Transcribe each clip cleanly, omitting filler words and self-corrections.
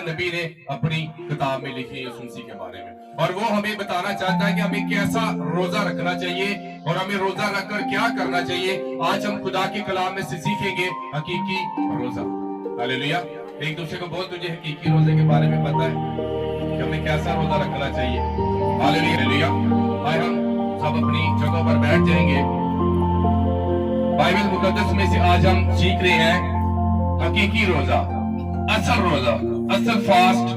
نبی نے اپنی کتاب میں لکھی یسوع مسیح کے بارے میں، اور وہ ہمیں بتانا چاہتا ہے کہ ہمیں کیسا روزہ رکھنا چاہیے اور ہمیں روزہ رکھ کر کیا کرنا چاہیے۔ آج ہم خدا کے کلام میں سے سیکھیں گے حقیقی روزہ۔ ہاللیلویہ۔ ایک دوسرے کو بول، تجھے حقیقی روزے کے بارے میں پتہ ہے کہ ہمیں کیسا روزہ رکھنا چاہیے؟ ہاللیلویہ۔ آئے ہم سب اپنی جگہوں پر بیٹھ جائیں گے۔ بائبل مقدس میں سے آج ہم سیکھ رہے ہیں حقیقی روزہ، اصل روزہ، اصل فاسٹ۔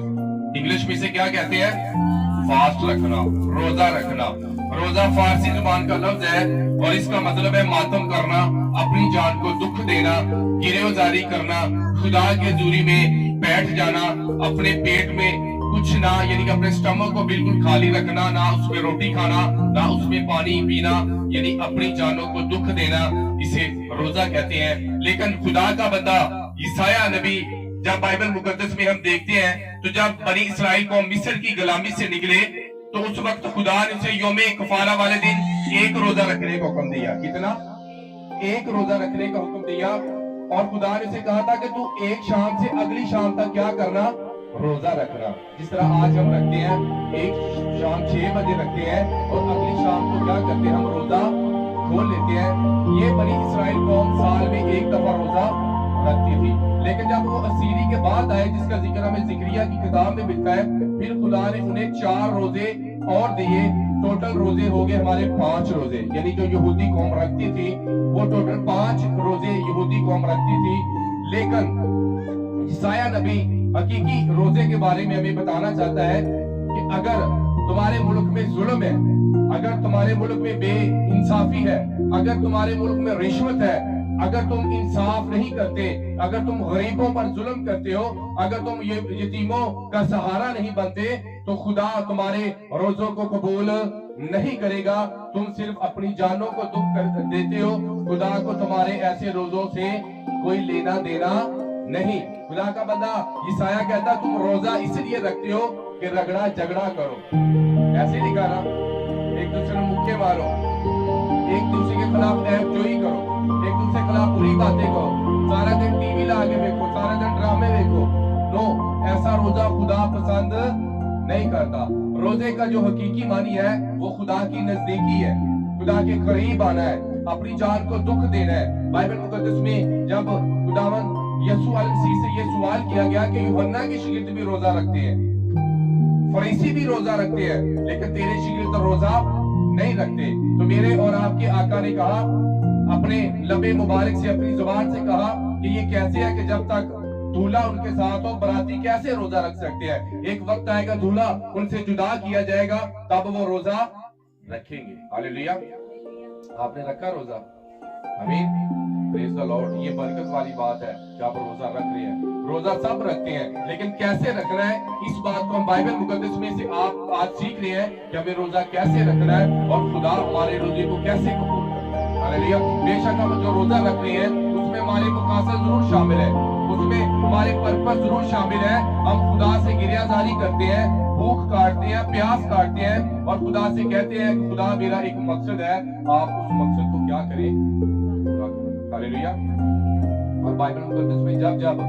انگلش میں سے کیا کہتے ہیں؟ فاسٹ رکھنا، روزہ رکھنا۔ روزہ فارسی زبان کا لفظ ہے اور اس کا مطلب ہے ماتم کرنا، اپنی جان کو دکھ دینا، گریوزاری کرنا، خدا کے حضوری میں بیٹھ جانا، اپنے پیٹ میں کچھ نہ، یعنی کہ اپنے سٹمک کو بالکل خالی رکھنا، نہ اس میں روٹی کھانا، نہ اس میں پانی پینا، یعنی اپنی جانوں کو دکھ دینا، اسے روزہ کہتے ہیں۔ لیکن خدا کا بندہ یسایہ نبی، جب بائبل مقدس میں ہم دیکھتے ہیں تو جب بنی اسرائیل کو مصر کی غلامی سے نکلے تو اس وقت خدا نے اسے یوم کفارہ والے دن ایک روزہ رکھنے کا حکم دیا۔ کتنا؟ ایک روزہ رکھنے کا حکم دیا، اور خدا نے اسے کہا تھا کہ تو ایک شام سے اگلی شام تک کیا کرنا؟ روزہ رکھنا۔ جس طرح آج ہم رکھتے ہیں، ایک شام 6 بجے رکھتے ہیں اور اگلی شام کو کیا کرتے ہیں؟ ہم روزہ کھول لیتے ہیں۔ یہ بنی اسرائیل قوم سال میں ایک دفعہ روزہ رکھتی تھی، لیکن جب وہ اسیری کے بعد آئے، جس کا ذکر ہمیں ذکریہ کی کتاب میں ملتا ہے، پھر خدا نے انہیں 4 روزے اور دیے۔ ٹوٹل روزے ہو گئے ہمارے 5 روزے، یعنی جو یہودی قوم رکھتی تھی وہ ٹوٹل 5 روزے یہودی قوم رکھتی تھی۔ لیکن یسایہ نبی حقیقی روزے کے بارے میں ہمیں بتانا چاہتا ہے کہ اگر تمہارے ملک میں ظلم ہے، اگر تمہارے ملک میں بے انصافی ہے، اگر تمہارے ملک میں رشوت ہے، اگر تم انصاف نہیں کرتے، اگر تم غریبوں پر ظلم کرتے ہو، اگر تم یتیموں کا سہارا نہیں بنتے، تو خدا تمہارے روزوں کو قبول نہیں کرے گا۔ تم صرف اپنی جانوں کو دکھ کر دیتے ہو، خدا کو تمہارے ایسے روزوں سے کوئی لینا دینا نہیں۔ خدا کا بندہ یسایہ کہتا تم روزہ اس لیے رکھتے ہو کہ رگڑا جھگڑا کرو، ایسے نہیں کہا، ایک دوسرے میں مکے مارو، ایک دوسرے کے خلاف عیب جوئی کرو، ایک دوسرے کے خلاف بری باتیں کرو، سارا دن ٹی وی لا کے دیکھو، سارا دن ڈرامے دیکھو۔ نو، ایسا روزہ خدا پسند نہیں کرتا۔ روزے کا جو حقیقی معنی ہے وہ خدا کی نزدیکی ہے، خدا کے قریب آنا ہے، اپنی جان کو دکھ دینا ہے۔ بائبل مقدس میں جب خداوند یسوع علیہ المسیح سے یہ سوال کیا گیا کہ یوحنا کے شاگرد بھی روزہ رکھتے ہیں، فریسی بھی روزہ رکھتے ہیں، لیکن تیرے شاگرد روزہ نہیں رکھتے، تو میرے اور آپ کے آقا نے کہا، اپنے لبے مبارک سے، اپنی زبان سے کہا کہ یہ کیسے ہے کہ جب تک دولہا ان کے ساتھ ہو براتی کیسے روزہ رکھ سکتے ہیں؟ ایک وقت آئے گا دولہا ان سے جدا کیا جائے گا، تب وہ روزہ رکھیں گے۔ ہاللیلویہ۔ آپ نے رکھا روزہ؟ آمین، پریز دی لارڈ۔ یہ برکت والی بات ہے کہ آپ روزہ رکھ رہے ہیں۔ روزہ سب رکھتے ہیں، لیکن کیسے رکھنا ہے، اس بات کو ہم بائبل مقدس میں سے آپ آج سیکھ رہے ہیں کہ ہمیں روزہ کیسے رکھنا ہے اور خدا ہمارے روزے کو کیسے قبول کرتا ہے۔ ہاللیلویہ۔ بے شک ہم جو روزہ رکھ رہے ہیں اس میں ہمارے مقاصد ضرور شامل ہے، اس میں ہمارے پرپس ضرور شامل ہے۔ ہم خدا سے گریہزاری کرتے ہیں، بھوک کاٹتے ہیں، پیاس کاٹتے ہیں، اور خدا سے کہتے ہیں کہ خدا میرا ایک مقصد ہے، آپ اس مقصد کو کیا کریں؟ پورا کریں۔ ہاللیلویہ۔ اور بائبل مقدس میں جب جب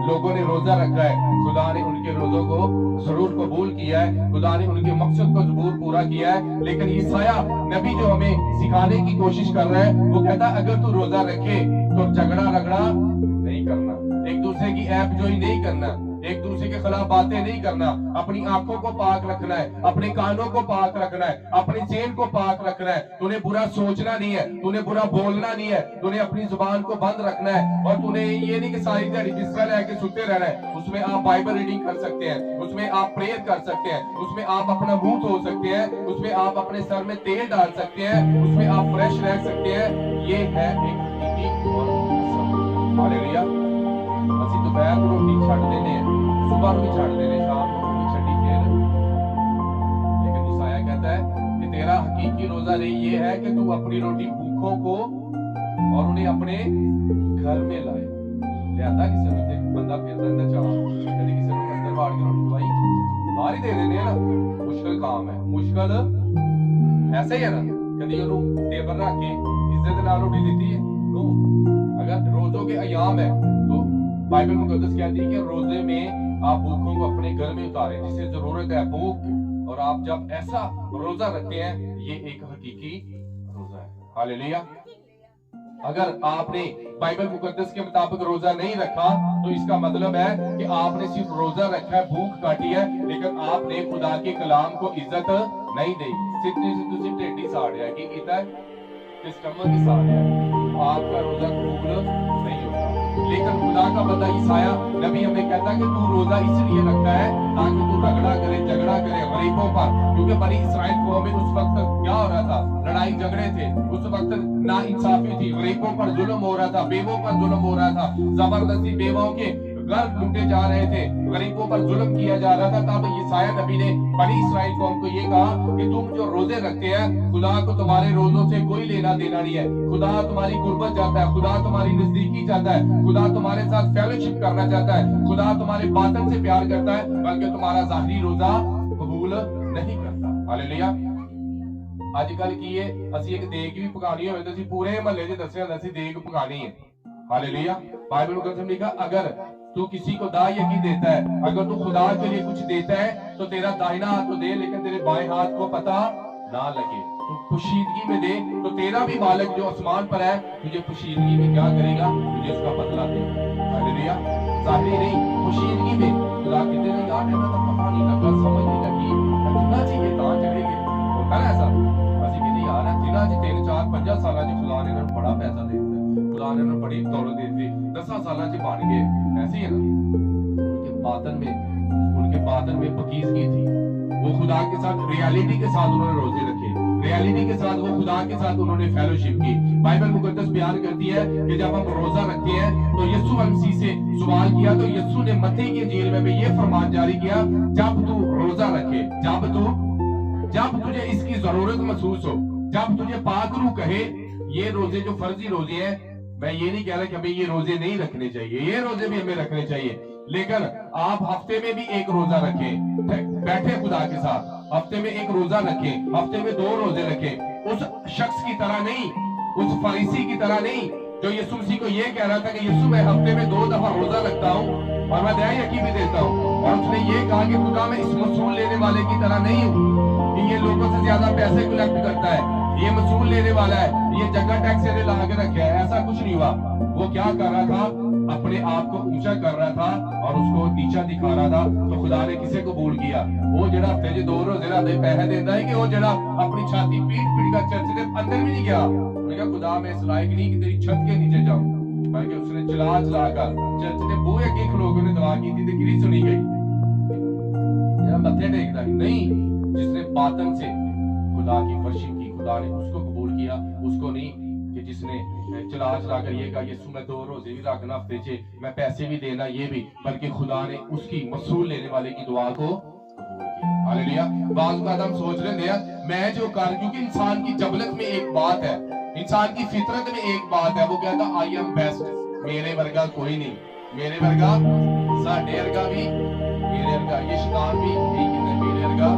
لوگوں نے روزہ رکھا ہے، خدا نے ان کے روزوں کو ضرور قبول کیا ہے، خدا نے ان کے مقصد کو ضرور پورا کیا ہے۔ لیکن یسایہ نبی جو ہمیں سکھانے کی کوشش کر رہا ہے، وہ کہتا ہے اگر تو روزہ رکھے تو جھگڑا رگڑا نہیں کرنا، ایک دوسرے کی عیب جوئی نہیں کرنا، ایک دوسرے کے خلاف باتیں نہیں کرنا، اپنی آنکھوں کو پاک رکھنا ہے، اپنے کانوں کو پاک رکھنا ہے، اپنی ذہن کو پاک رکھنا ہے۔ تو نے برا سوچنا نہیں ہے، تو نے برا بولنا نہیں ہے، تو نے اپنی زبان کو بند رکھنا ہے، اور تو نے یہ نہیں کہ ساری دیہاڑی بستر لے کے سوتے رہنا ہے۔ اس میں آپ بائبل ریڈنگ کر سکتے ہیں، اس میں آپ پریئر کر سکتے ہیں، اس میں آپ اپنا منہ دھو سکتے ہیں، اس میں آپ اپنے سر میں تیل ڈال سکتے ہیں، اس میں آپ فریش رہ سکتے ہیں۔ یہ ہے ایک حقیقی اور قسم۔ ہاللیلویہ۔ اسی دوپہر کو روٹی چھڈ دینے ہیں، صبح کو بھی چھڈ دینے، شام کو بھی چھڈی پھر۔ لیکن یسایہ کہتا ہے کہ تیرا حقیقی روزہ نہیں یہ ہے کہ تو اپنی روٹی بھوکوں کو اور انہیں اپنے گھر میں لائے۔ لہذا کسی نے بندہ پھر اندر چلا، کبھی کسی نے اندر باڑ کے روٹی کھوائی، باہر ہی دے دینے ہیں نا، مشکل کام ہے، مشکل ایسا ہی ہے نا، کبھی انہوں ٹیبل رکھ کے عزت نال روٹی دیتی ہے؟ نو۔ اگر روزوں کے ایام ہے تو بائبل مقدس کہتی ہے کہ روزے میں आप भूखों को अपने घर में उतारें, जिसे जरूरत है भूख की। और आप जब ऐसा रोजा रखते हैं, ये एक हकीकी रोजा है। हालेलुया। अगर आपने बाइबल मुकद्दस के मुताबिक रोजा नहीं रखा तो इसका मतलब है कि आपने सिर्फ रोजा रखा है, भूख काटी है, लेकिन आपने खुदा के कलाम को इज्जत नहीं दी। सिद्धि से तुझे टेढ़ी साड़िया कि इधर सिस्टम की साड़िया, आपका रोजा कबूल नहीं होगा। लेकिन खुदा का बंदा ईसाया नबी हमें कहता है कि तू रोजा इसलिए रखता है ताकि तू रगड़ा करे, झगड़ा करे गरीबों पर, क्योंकि बनी इसराइल कौम में उस वक्त क्या हो रहा था, लड़ाई झगड़े थे, उस वक्त ना इंसाफी थी, गरीबों पर जुल्म हो रहा था, बेवों पर जुल्म हो रहा था, जबरदस्ती बेवों के घर लूटे जा रहे थे, गरीबों पर जुल्म किया जा रहा था। तब ईसाया नबी ने बनी इसराइल कौम को ये कहा कि तुम जो रोजे रखते हैं, खुदा को तुम्हारे रोजों से कोई लेना देना नहीं है, खुदा तुम्हारी गुर्बत चाहता है, खुदा तुम्हारी नजदीकी चाहता है, खुदा तुम्हारे साथ फेलोशिप करना चाहता है, खुदा तुम्हारे बातन से प्यार करता है, बल्कि तुम्हारा ज़ाहिरी रोजा कबूल नहीं करता। हालेलुया। आजकल की ये ਅਸੀਂ ਇੱਕ ਦੇਗ ਵੀ ਪਕਾਣੀ ਹੋਵੇ ਤਾਂ ਅਸੀਂ ਪੂਰੇ ਮਹੱਲੇ 'ਚ ਦੱਸਿਆ ਹੁੰਦਾ ਸੀ ਦੇਗ ਪਕਾਣੀ है। हालेलुया। बाइबल में लिखा अगर तू किसी को दाई यकी देता है, अगर तू खुदा के लिए कुछ देता है तो तेरा दाहिना हाथ तो दे, लेकिन तेरे बाएं हाथ को पता ना लगे। तू खुशीदगी में दे तो तेरा भी मालिक जो आसमान पर है तुझे खुशीदगी में क्या करेगा, तुझे उसका बदला देगा। हालेलुया। ज़ाहिरी नहीं, खुशीदगी में खुदा कहते हैं यार मैंने तो पता नहीं लगा, समझ नहीं लगी, जितना चाहिए तां चढ़ेंगे। होता है ऐसा, ਅਸੀਂ ਕਹਿੰਦੇ ਯਾਰ ਜਿਨ੍ਹਾਂ 'ਚ 3 4 5 ਸਾਲਾਂ 'ਚ खुदा ने इन्होंने बड़ा पैसा दे दिया, खुदा ने इन्होंने बड़ी दौलत दे दी, 10 सालों 'ਚ बन गए, ऐसे ही है ना। उनके बातन में पकीज़गी थी, वो खुदा के साथ रियलिटी के साथ उन्होंने रोजे रखे, रियलिटी के साथ वो खुदा के साथ उन्होंने फेलोशिप की। बाइबल मुकद्दस बयान करती है कि जब हम रोजा रखते हैं तो यीशु मसीह से सवाल किया तो यीशु ने मत्ती की इंजील में ये फरमान जारी किया, जब तू रोजा रखे, जब तुझे इसकी जरूरत महसूस हो, जब तुझे पाक रूह कहे, ये रोजे जो फर्जी रोजे हैं, मैं ये नहीं कह रहा कि हमें ये रोजे नहीं रखने चाहिए, ये रोजे भी हमें रखने चाहिए, लेकिन आप हफ्ते में भी एक रोजा रखें, बैठे खुदा के साथ, हफ्ते में एक रोजा रखें, हफ्ते में 2 रोजे रखें, उस शख्स की तरह नहीं, उस फरीसी की तरह नहीं जो यीशु मसीह को ये कह रहा था कि यीशु मैं हफ्ते में 2 दफा रोजा रखता हूँ और मैं दया यकीन भी देता हूँ, और उसने ये कहा कि खुदा मैं इस मसूल लेने वाले की तरह नहीं हूँ कि ये लोगों से ज्यादा पैसे कलेक्ट करता है, ये मसूल लेने वाला है, ये जगह टैक्स ने ला के रखा है, ऐसा कुछ नहीं हुआ। वो क्या कर रहा था, अपने आप को ऊंचा कर रहा था और उसको नीचा दिखा रहा था। तो खुदा ने किसे कबूल किया, वो जड़ा हफ्ते 'ਚ 2 रोजे लाते पैसे देता है, कि वो जड़ा अपनी छाती पीट कर चर्च के अंदर भी नहीं गया, उसने कहा खुदा मैं इस लायक नहीं कि तेरी छत के नीचे जाऊं, बल्कि उसने चला कर चर्च के बूहे अगे खलो के दुआ की थी, किरी सुनी गई, जरा मत्थे टेकता नहीं, जिसने बातन से खुदा की वर्शिप की, खुदा ने उसको कबूल किया, उसको नहीं कि जिसने चला कर ये कहा यीशु मैं 2 रोजे भी रखना हफ्ते 'ਚ, मैं पैसे भी देना ये भी, बल्कि खुदा ने उसकी मसूल लेने वाले की दुआ को कबूल किया। हालेलुया। बाज़ बात हम सोच रहे हैं मैं जो कर, क्योंकि इंसान की जबलत में एक बात है, इंसान की फितरत में एक बात है, वो कहता आई एम बेस्ट, मेरे वर्गा कोई नहीं, मेरे वर्गा साढ़े वर्गा भी, मेरे वर्गा ये शैतान भी यही कहते हैं, मेरे वर्गा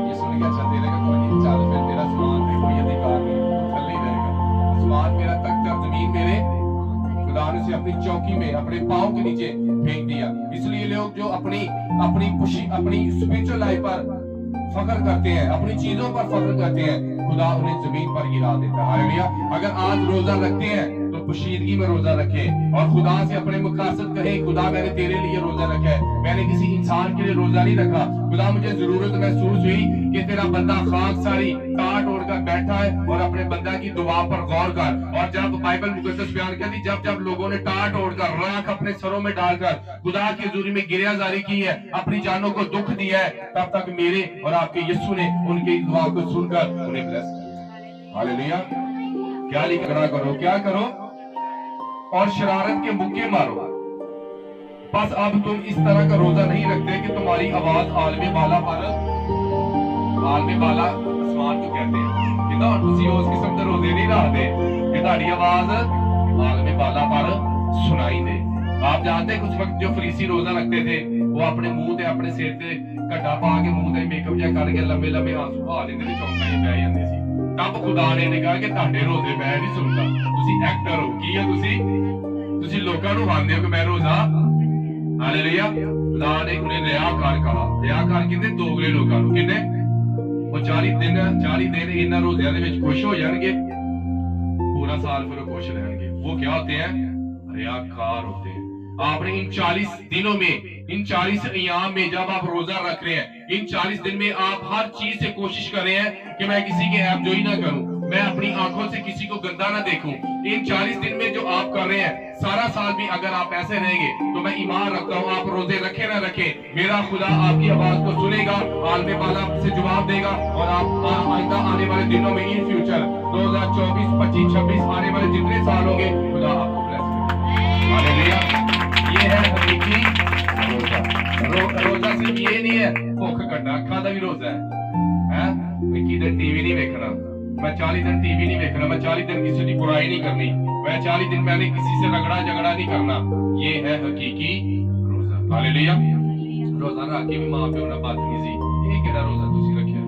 ये सुन के अच्छा तेरे का कोई नहीं, चल फिर तेरा आसमान पे कोई अधिकार नहीं, थल्ले ही रहेगा, आसमान मेरा तख्त और जमीन मेरे, खुदा ने उसे अपनी चौकी में अपने पाँव के नीचे फेंक दिया। इसलिए लोग जो अपनी स्पिरिचुअल लाइफ पर फख्र करते हैं, अपनी चीजों पर फख्र करते हैं, खुदा उन्हें जमीन पर गिरा देता है। हालेलुया। अगर आज रोजा रखते हैं तो पोशीदगी में रोजा रखें और खुदा से अपने मकासद कहें, खुदा मैंने तेरे लिए रोजा रखा है, मैंने किसी इंसान के लिए रोजा नहीं रखा, खुदा मुझे जरूरत महसूस हुई कि तेरा बंदा खाक सारी टाट ओढ़कर बैठा है और अपने बंदा की दुआ पर गौर कर। और जब बाइबल मुकद्दस बयान करती, जब लोगों ने टाट ओढ़कर राख अपने सरों में डालकर खुदा की हजूरी में गिरिया जारी की है, अपनी जानों को दुख दिया है, तब तक मेरे और आपके यीशु ने उनकी दुआ को सुनकर उन्हें ब्लेस किया। हालेलुया। क्या लिखना करो, क्या करो और शरारत के मुक्के मारो। बस अब तुम इस तरह का रोजा नहीं रखते कि तुम्हारी आवाज आलमे बाला पर, आलमे बाला आसमान को कहते हैं कि ना तुसी उस किस्म के रोजे नहीं रखते कि तुम्हारी आवाज आलमे बाला पर सुनाई दे। आप जानते हैं कुछ वक्त जो फरीसी रोजा रखते थे, वो अपने मुंह ते अपने सिर ते घट्टा पा के मुंह ते मेकअप जा करके लंबे लंबे आंसू बहा लेंदे थे, चौंका ही बह जांदे सी। तब खुदा ने कहा कि ਤੁਹਾਡੇ रोजे मैं नहीं सुनता, तुसी एक्टर हो, की है तुसी लोकां नूं खांदे हो कि मैं रोजा। हालेलुया। खुदा ने उन्हें रियाकार कहा। रियाकार कहते दोगले लोगों को कहते वो 40 दिन इन्हां रोज़ियां दे विच खुश हो जाएंगे, पूरा साल फिर खुश रहेंगे। वो क्या होते हैं? रियाकार होते हैं। आपने इन 40 दिनों में, इन 40 अय्याम में जब आप रोजा रख रहे हैं, इन 40 दिन में आप हर चीज से कोशिश कर रहे हैं कि मैं किसी के ऐबजोई ना करूं, मैं अपनी आंखों से किसी को गंदा ना देखूं। इन 40 दिन में जो आप कर रहे हैं, सारा साल भी अगर आप ऐसे रहेंगे तो मैं ईमान रखता हूं, आप रोजे रखे ना रखे, मेरा खुदा आपकी आवाज को सुनेगा, आलमे वाला से जवाब देगा, और आप आइंदा आने वाले दिनों में, इन फ्यूचर 2024, 25, 26 आने वाले जितने साल होंगे, खुदा आपको ब्लेस करेगा। हालेलुया। ये है हकीकी रोजा। रोजा सिर्फ ये नहीं है भुख कटना, अखा का भी रोजा है। 21 दिन टीवी नहीं देखना, मैं 40 दिन टीवी नहीं देखना, मैं 40 दिन किसी की बुराई नहीं करनी, मैं 40 दिन मैंने किसी से रगड़ा झगड़ा नहीं करना। ये है हकीकी रोजा। हालेलुया। रोजा रख के भी मां प्यो ना बदतमीजी, ये केड़ा रोजा तुसी रखिया?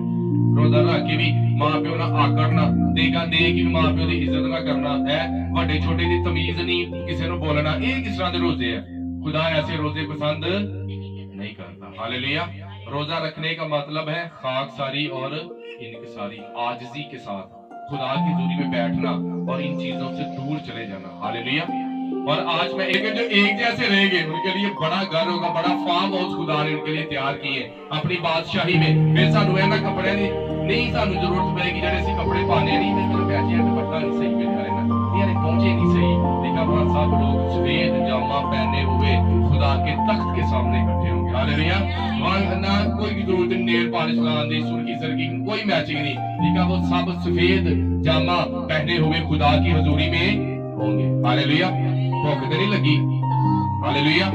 रोजा रख के भी मां प्यो ना आकड़ना, देगा दे के भी मां प्यो की इज्जत ना करना है, बड़े छोटे की तमीज नहीं किसी को बोलना, ये किस तरह के रोजे है? खुदा ऐसे रोजे पसंद नहीं करता। हालेलुया। रोजा रखने का मतलब है खाकसारी और इनकिसारी, आजिजी के साथ खुदा की हज़ूरी में बैठना और इन चीजों से दूर चले जाना। हालेलुया। और आज मैं जो एक जैसे रहेंगे उनके लिए बड़ा घर होगा, बड़ा फार्म हाउस खुदा ने उनके लिए तैयार किए अपनी बादशाही में। फिर सानू इन्हां कपड़े की नहीं सानू जरूरत पड़ेगी जेडे असीं कपड़े पाने नहीं, मेरे पैसे दुपट्टा नहीं सही मिल रहा ना, यार पहुंचे नहीं सही, देखा बड़ा सब लोग सफेद जामा पहने हुए खुदा के तख्त के सामने इकट्ठे होंगे। हालेलुया। ना कोई की जरूरत नहीं नेल पॉलिश लगाने दी, सुर्खी सरकी कोई मैचिंग नहीं, ठीक है, वो सब सफेद जामा पहने हुए खुदा की हजूरी में होंगे। हालेलुया। भूख तो नहीं लगी? हालेलुया।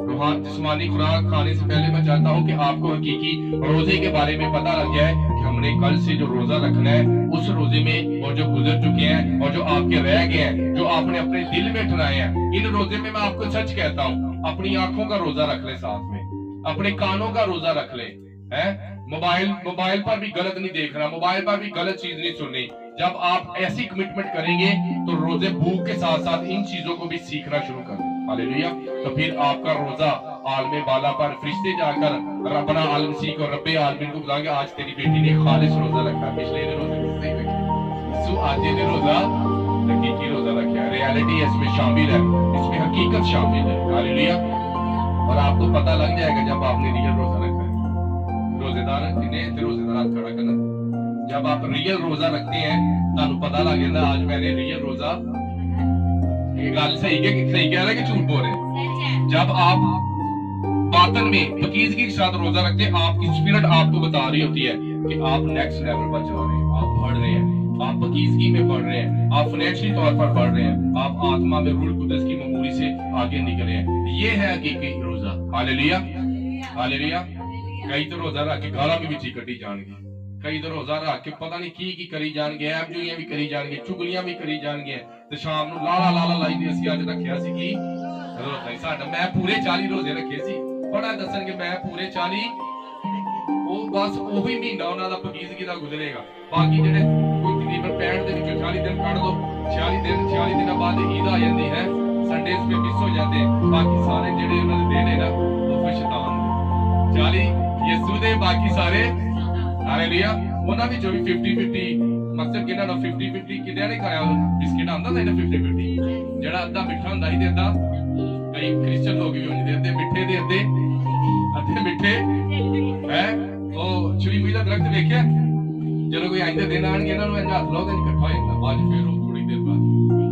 रूहानी जिस्मानी खुराक खाने से पहले मैं चाहता हूँ कि आपको हकीकी रोजे के बारे में पता लग जाए कि हमने कल से जो रोजा रखना है, उस रोजे में और जो गुजर चुके हैं और जो आपके रह गए हैं, जो आपने अपने दिल में ठहराए हैं, इन रोजे में मैं आपको सच कहता हूँ, अपनी आंखों का रोजा रख ले, साथ में अपने कानों का रोजा रख ले, है मोबाइल पर भी गलत नहीं देखना, मोबाइल पर भी गलत चीज नहीं सुननी। जब आप ऐसी कमिटमेंट करेंगे तो रोजे भूख के साथ साथ इन चीजों को भी सीखना शुरू कर दें। हालेलुया। तो फिर आपका रोजा आलमे बाला पर फरिश्ते जाकर रब्बना आलम सीख और रब्बे आलमीन को बुलाएंगे, आज तेरी बेटी ने खालिस रोजा रखा, पिछले रोजे किसने रखे? सो आज ये रोजा हकीकी रोजा रखा, रियलिटी इसमें शामिल है, इसमें हकीकत शामिल है। हालेलुया। और आपको पता लग जाएगा जब आपने रियल रोजा रखा है। रोजेदार जिन्हें रोजेदार हाथ खड़ा करना, जब आप रियल रोजा रखते हैं तो पता लग जाता आज मैंने रियल रोजा, ये गल सही कह रहे कि झूठ बोल रहे हैं? जब आप बातन में पकीजगी के साथ रोजा रखते हैं, आपकी स्पिरिट आपको बता रही होती है कि आप नेक्स्ट लेवल पर जा रहे हैं, आप बढ़ रहे हैं, आप पकीजगी में बढ़ रहे हैं, आप फाइनेंशियल तौर पर बढ़ रहे हैं, आप आत्मा में रूह कुदस की ममूरी से आगे निकल रहे हैं। ये है हकीकी रोजा। हालेलुया। हालेलुया। कई तो रोजा रख के गाला भी विच कटी जाएंगे, कई तो रोजा रख के पता नहीं की करी जाएंगे, ऐबजोइयां भी करी जाएंगे, चुगलियां भी करी जाएंगे, ते शाम नूं लाला लाला लाई दी असीं अज रखिया सी की रोजा ही साडा, मैं पूरे 40 रोजे रखे सी, बड़ा दसणगे मैं पूरे 40, वो बस ओही महीना उन्हां दा पकीजगी दा गुजरेगा, बाकी जेडे कोई तकरीबन 65 दे विचों 40 दिन कढ दो, 40 दिनों बाद ईद आ जाती है, संडेज पे मिस हो जाते हैं, बाकी सारे जेडे उन्हां दे दिन है ना वो फिर शैतान दे 40 यीशु दे, बाकी सारे हालेलुया। उन्हां विचों भी 50-50 मकसद किहड़ा ना 50-50 किहड़ा नहीं खाया बिस्किट आंदा था ना 50-50 जेड़ा अद्धा मिठा हुंदा ही ते अद्धा, कई क्रिश्चियन लोग भी होंदे अद्धे मिठे दे अद्धे मिठे है। ओ छुरी मुई दा दरख्त देखिया, चलो कोई आइंदे दिन आणगे इन्हां नूं हाथ लाओ ते इकट्ठा हो जांदा, बाद फिर थोड़ी देर बाद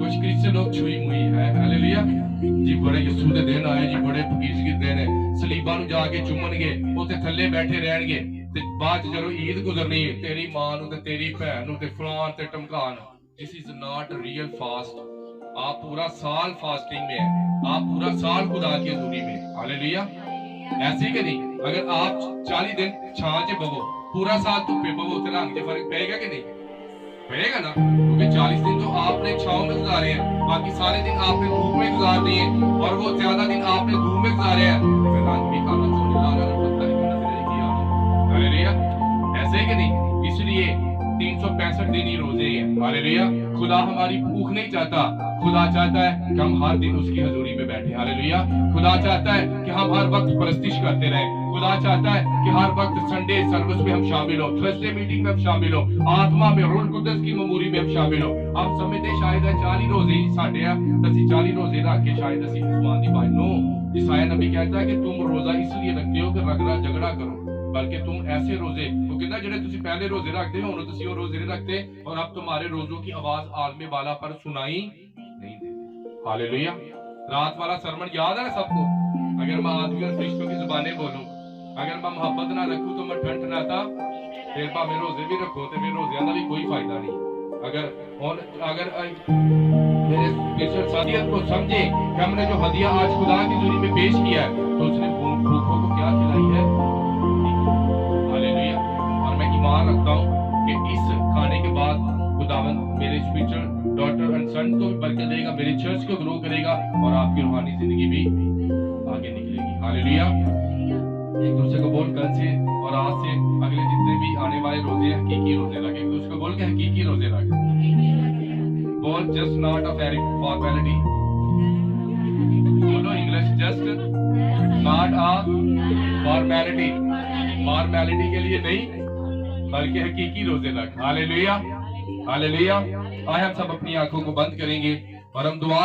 कुछ क्रिश्चियन लोग छुई मुई है। हालेलुया जी। बड़े यीशु दे दिन आए जी, बड़े पकीजगी दे दिन है, सलीबा नूं जाके चुम्मणगे, उत्ते थल्ले बैठे रहणगे, ते बाद जदों ईद गुजरनी तेरी मां नूं ते तेरी भैन नूं ते फलान ते टमकान। This is not real fast. आप पूरा साल फास्टिंग में है, आप पूरा साल खुदा की हजूरी में। हालेलुया। ऐसे कि नहीं, अगर आप 40 दिन छां च बवो, पूरा साल धुप्पे बवो तो रंग च फर्क पेगा कि नहीं? पेगा ना, क्योंकि 40 दिन तो आपने छांव में गुजारे हैं, बाकी सारे दिन आपने धूप में गुजार दिए हैं, और वो ज्यादा दिन आपने धूप में गुजारे हैं, फिर रंग भी काला चोने लाला पता नहीं नजर किया। हालेलुया। ऐसे कि नहीं, इसलिए 365 दिन ही रोजे हैं। हालेलुया। खुदा हमारी भूख नहीं चाहता, खुदा चाहता है कि हम हर दिन उसकी हजूरी में बैठे। हालेलुया। खुदा चाहता है कि हम हर वक्त परस्तिश करते रहें। खुदा चाहता है कि हर वक्त संडे सर्विस में हम शामिल हो, थर्सडे मीटिंग में हम शामिल हो, आत्मा में रूह कुदस की ममूरी में हम शामिल हो। आप समझते शायद 40 रोजे साढ़े ਅਸੀਂ 40 रोजे रख के शायद ਅਸੀਂ उस्मान दी बात नो। ईसाया नबी कहता है कि तुम रोजा इसलिए रखते हो कि रगड़ा झगड़ा करो, बल्कि तुम ऐसे रोजे वो कहना ਜਿਹੜੇ ਤੁਸੀਂ पहले रोजे रखते हो ਹੁਣ ਤੁਸੀਂ ਉਹ रोजे नहीं रखते और अब तुम्हारे रोजों की आवाज आलमे वाला पर सुनाई नहीं देती। हालेलुया। रात वाला सरमन याद है सबको? अगर मैं आदमी और फरिश्तों की जुबानें बोलूं, अगर मैं मोहब्बत ना रखूं तो मैं ठंड ना था, फिर भाਵੇਂ रोजे भी रखो तो फिर रोजियां का भी कोई फायदा नहीं। अगर मेरे बेशक सादियत को समझे कि हमने जो हदिया आज खुदा की हजूरी में पेश किया है तो उसने भूखों को क्या खिलाई है। हालेलुया। और मैं ईमान रखता हूँ कि इस खाने के बाद खुदावन मेरे स्पिरिचुअल डॉटर एंड सन को भी बरकत देगा, मेरी चर्च को ग्रो करेगा और आपकी रूहानी जिंदगी भी आगे निकलेगी। हालेलुया। एक दूसरे को बोल कल से और आज से अगले जितने भी आने वाले रोजे हैं हकीकी रोजे रखें। एक दूसरे को बोल के हकीकी रोजे रखें। बोल जस्ट नॉट अ फॉर्मेलिटी। बोलो English, just not a formality. Formality के लिए नहीं बल्कि हकीकी रोजे रख। हालेलुया। हालेलुया। आए हम सब अपनी आंखों को बंद करेंगे और हम दुआ